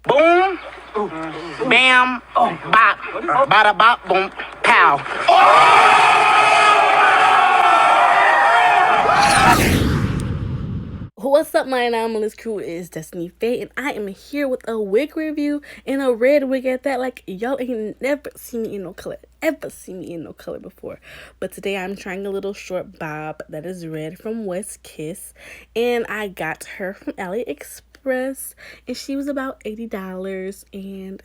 Boom, bam, bop, bada bop, boom, pow. What's up, my Anomalous Krew? Is Destiny Faye, and I am here with a wig review and a red wig at that. Like, y'all ain't never seen me in no color, ever seen me in no color before. But today I'm trying a little short bob that is red from West Kiss, and I got her from AliExpress, and she was about $80, and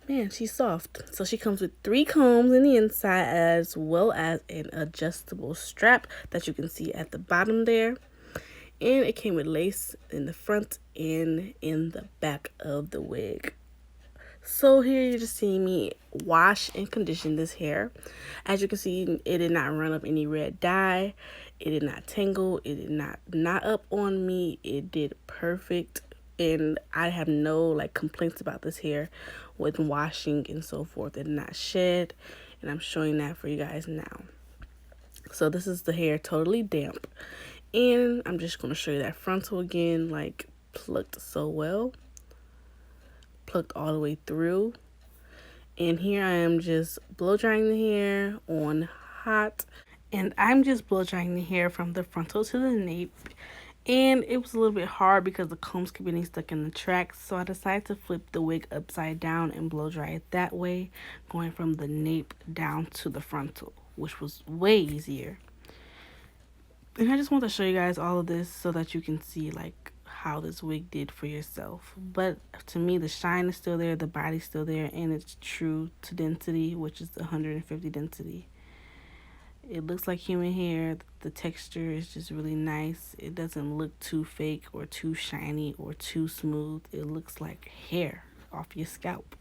man, she's soft. So she comes with 3 combs in the inside, as well as an adjustable strap that you can see at the bottom there. And it came with lace in the front and in the back of the wig. So here you're just seeing me wash and condition this hair. As you can see, it did not run up any red dye. It did not tangle. It did not knot up on me. It did perfect. And I have no complaints about this hair with washing and so forth. It did not shed. And I'm showing that for you guys now. So this is the hair totally damp. And I'm just going to show you that frontal again, plucked so well. Plucked all the way through. And here I am just blow drying the hair on hot. And I'm just blow drying the hair from the frontal to the nape. And it was a little bit hard because the combs kept getting stuck in the tracks. So I decided to flip the wig upside down and blow dry it that way, going from the nape down to the frontal, which was way easier. And I just want to show you guys all of this so that you can see how this wig did for yourself. But to me, the shine is still there, the body's still there, and it's true to density, which is 150 density. It looks like human hair. The texture is just really nice. It doesn't look too fake or too shiny or too smooth. It looks like hair off your scalp.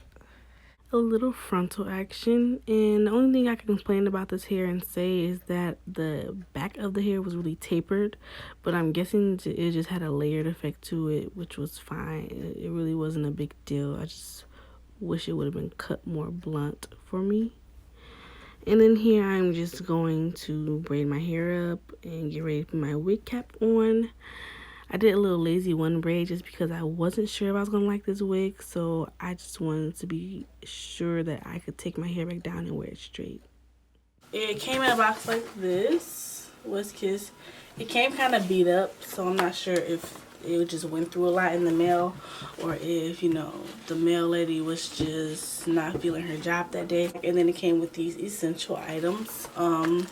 A little frontal action, and the only thing I can complain about this hair and say is that the back of the hair was really tapered, but I'm guessing it just had a layered effect to it, which was fine. It really wasn't a big deal. I just wish it would have been cut more blunt for me. And then here I'm just going to braid my hair up and get ready to put my wig cap on. I did a little lazy one braid just because I wasn't sure if I was going to like this wig. So I just wanted to be sure that I could take my hair back down and wear it straight. It came in a box like this. West Kiss. It came kind of beat up, so I'm not sure if it just went through a lot in the mail, or if, the mail lady was just not feeling her job that day. And then it came with these essential items, and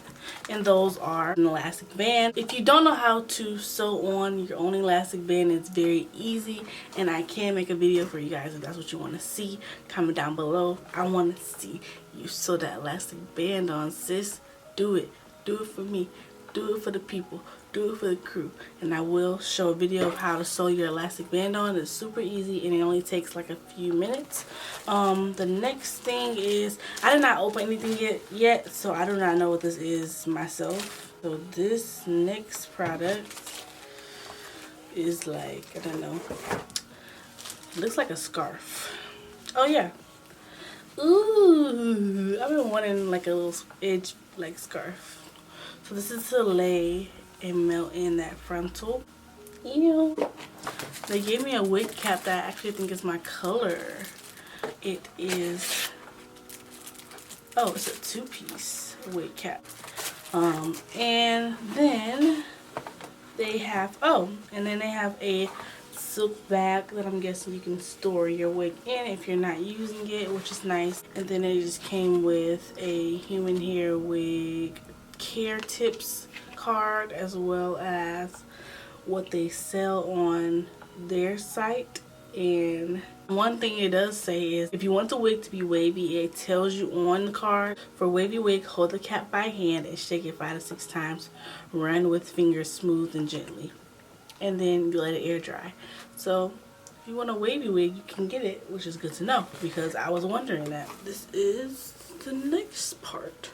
those are an elastic band. If you don't know how to sew on your own elastic band, it's very easy, and I can make a video for you guys if that's what you want to see. Comment down below. I want to see you sew that elastic band on, sis. Do it. Do it for me. Do it for the people. Do it for the crew. And I will show a video of how to sew your elastic band on. It's super easy and it only takes a few minutes. The next thing is, I did not open anything yet, so I do not know what this is myself. So this next product is I don't know. It looks like a scarf. Oh yeah. Ooh, I've been wanting a little edge scarf. So this is to lay and melt in that frontal. Ew. They gave me a wig cap that I actually think is my color. It is, oh, it's a 2-piece wig cap. And then they have, a silk bag that I'm guessing you can store your wig in if you're not using it, which is nice. And then it just came with a human hair wig care tips card, as well as what they sell on their site. And one thing it does say is, if you want the wig to be wavy, it tells you on the card, for wavy wig, hold the cap by hand and shake it 5 to 6 times. Run with fingers smooth and gently, and then you let it air dry. So if you want a wavy wig, you can get it, which is good to know because I was wondering that. This is the next part.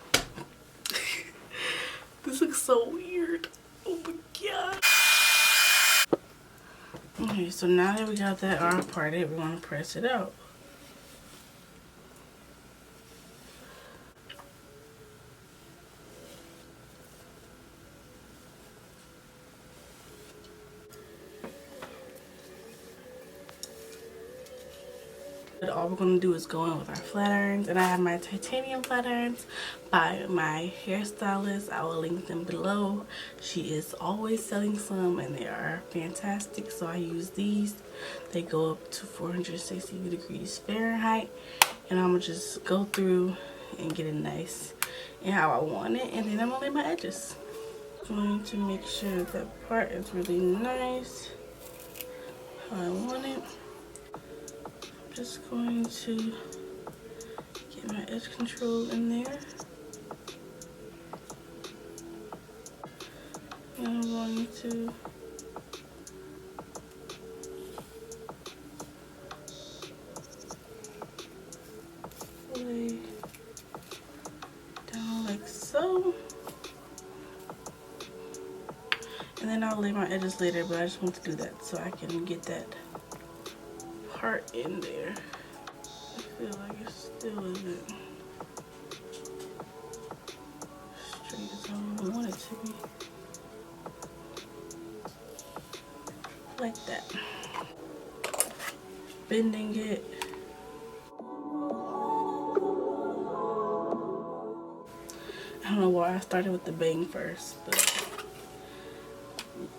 This looks so weird. Oh my god. Okay, so now that we got that off parted, we want to press it out. All we're gonna do is go in with our flat irons, and I have my titanium flat irons by my hairstylist. I will link them below. She is always selling some, and they are fantastic. So I use these. They go up to 460 degrees Fahrenheit, and I'm gonna just go through and get it nice and how I want it, and then I'm gonna lay my edges. Going to make sure that part is really nice how I want it. Just going to get my edge control in there. And I'm going to lay down like so. And then I'll lay my edges later, but I just want to do that so I can get that part in there. I feel like it still isn't straight as I want it to be. Like that. Bending it. I don't know why I started with the bang first, but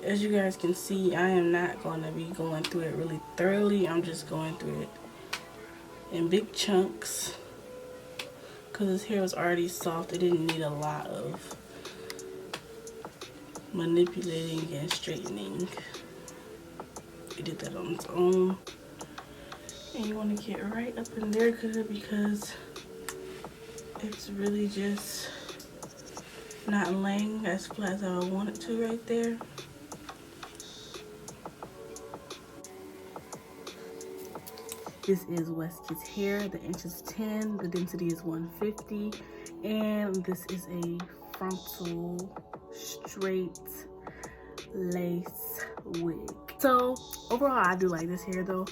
as you guys can see, I am not going to be going through it really thoroughly. I'm just going through it in big chunks because his hair was already soft. It didn't need a lot of manipulating and straightening. It did that on its own. And you want to get right up in there good because it's really just not laying as flat as I want it to right there. This is Westkid's hair. The inch is 10, the density is 150, and this is a frontal straight lace wig. So overall, I do like this hair though.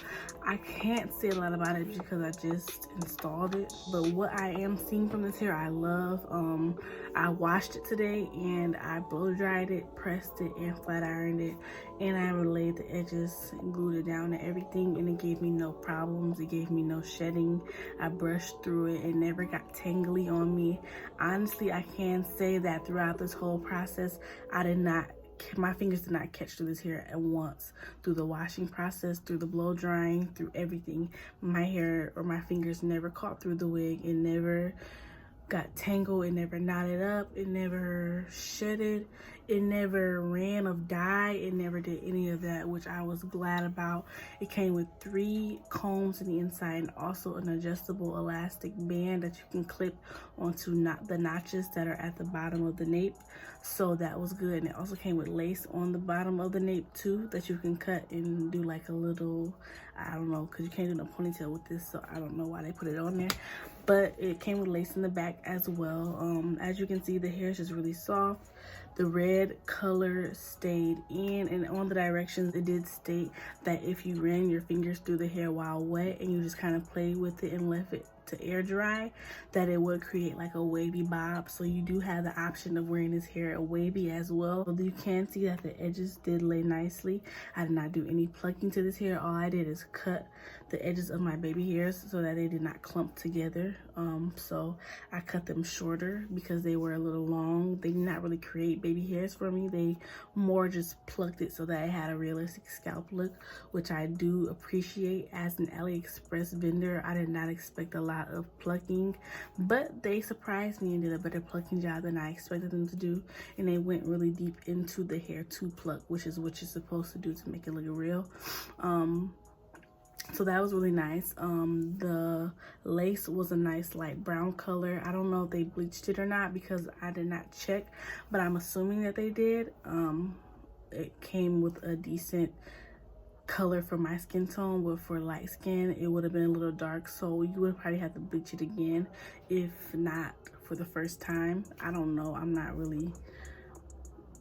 I can't say a lot about it because I just installed it, but what I am seeing from this hair I love. I washed it today and I blow dried it, pressed it, and flat ironed it, and I relayed the edges and glued it down and everything, and it gave me no problems. It gave me no shedding. I brushed through it. It never got tangly on me. Honestly, I can say that throughout this whole process, my fingers did not catch through this hair at once. Through the washing process, through the blow drying, through everything, my hair or my fingers never caught through the wig. It never got tangled. It never knotted up. It never shedded. It never ran of dye. It never did any of that, which I was glad about. It came with 3 combs on the inside and also an adjustable elastic band that you can clip onto the notches that are at the bottom of the nape. So that was good. And it also came with lace on the bottom of the nape too that you can cut and do like a little, I don't know, because you can't do no ponytail with this, so I don't know why they put it on there. But it came with lace in the back as well. As you can see, the hair is just really soft. The red color stayed in, and on the directions it did state that if you ran your fingers through the hair while wet and you just kind of played with it and left it to air dry, that it would create like a wavy bob. So you do have the option of wearing this hair wavy as well. So you can see that the edges did lay nicely. I did not do any plucking to this hair. All I did is cut the edges of my baby hairs so that they did not clump together. So I cut them shorter because they were a little long. They did not really create baby hairs for me. They more just plucked it so that it had a realistic scalp look, which I do appreciate. As an AliExpress vendor, I did not expect a lot of plucking, but they surprised me and did a better plucking job than I expected them to do, and they went really deep into the hair to pluck, which is what you're supposed to do to make it look real. So that was really nice. The lace was a nice light brown color. I don't know if they bleached it or not because I did not check, but I'm assuming that they did. It came with a decent color for my skin tone, but for light skin it would have been a little dark, so you would probably have to bleach it again, if not for the first time. I don't know, I'm not really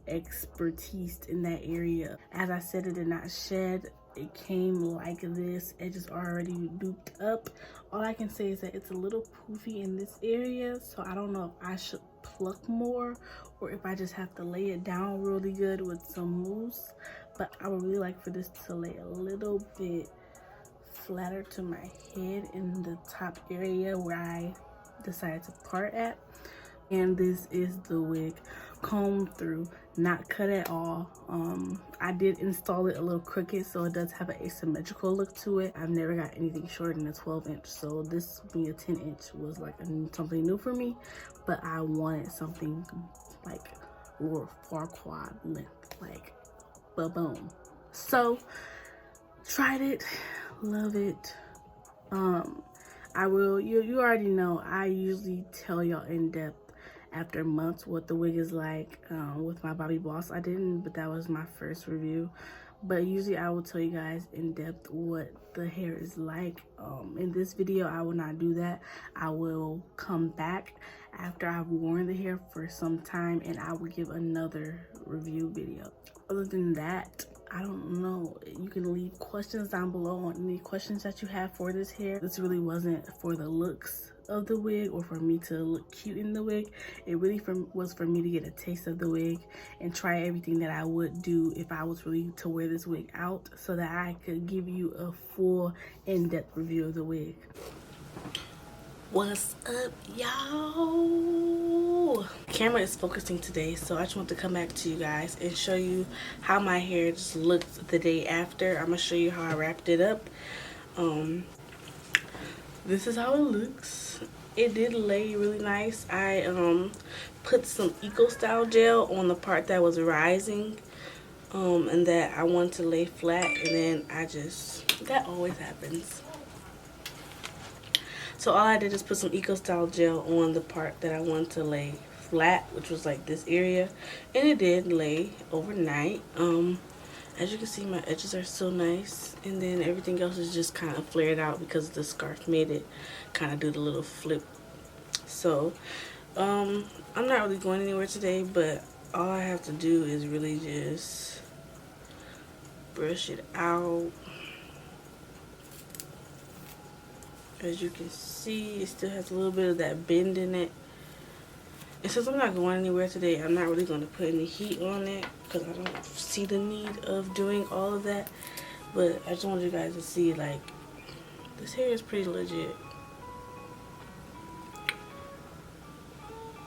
expertise in that area. As I said, it did not shed. It came like this, edges already duped up. All I can say is that it's a little poofy in this area, so I don't know if I should pluck more or if I just have to lay it down really good with some mousse. But I would really like for this to lay a little bit flatter to my head in the top area where I decided to part at. And this is the wig, combed through, not cut at all. I did install it a little crooked, so it does have an asymmetrical look to it. I've never got anything shorter than a 12-inch, so this being a 10-inch was like something new for me, but I wanted something like more far quad length, like boom. So tried it, love it. You already know I usually tell y'all in depth after months what the wig is like. With my Bobby Boss I didn't, but that was my first review. But usually I will tell you guys in depth what the hair is like. In this video I will not do that. I will come back after I've worn the hair for some time and I will give another review video. Other than that, I don't know. You can leave questions down below on any questions that you have for this hair. This really wasn't for the looks of the wig or for me to look cute in the wig. It really was for me to get a taste of the wig and try everything that I would do if I was really to wear this wig out, so that I could give you a full in-depth review of the wig. What's up, y'all? Camera is focusing today, so I just want to come back to you guys and show you how my hair just looked the day after. I'm gonna show you how I wrapped it up. This is how it looks. It did lay really nice. I put some Eco Style gel on the part that was rising, and that I want to lay flat, and then that always happens. So all I did is put some Eco Style gel on the part that I wanted to lay flat, which was like this area, and it did lay overnight. As you can see, my edges are so nice, and then everything else is just kind of flared out because the scarf made it kind of do the little flip. So I'm not really going anywhere today, but all I have to do is really just brush it out. As you can see, it still has a little bit of that bend in it. And since I'm not going anywhere today, I'm not really going to put any heat on it because I don't see the need of doing all of that. But I just wanted you guys to see, like, this hair is pretty legit.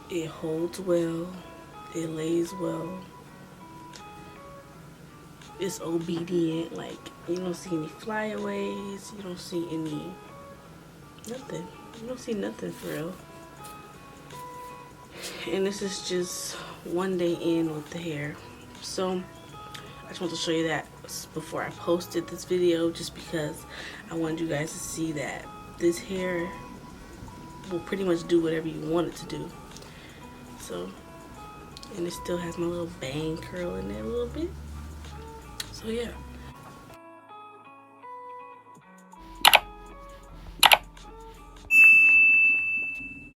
It holds well. It lays well. It's obedient. Like, you don't see any flyaways. You don't see any... nothing. You don't see nothing for real. And this is just one day in with the hair. So I just want to show you that before I posted this video, just because I wanted you guys to see that this hair will pretty much do whatever you want it to do. So, and it still has my little bang curl in there a little bit. So yeah.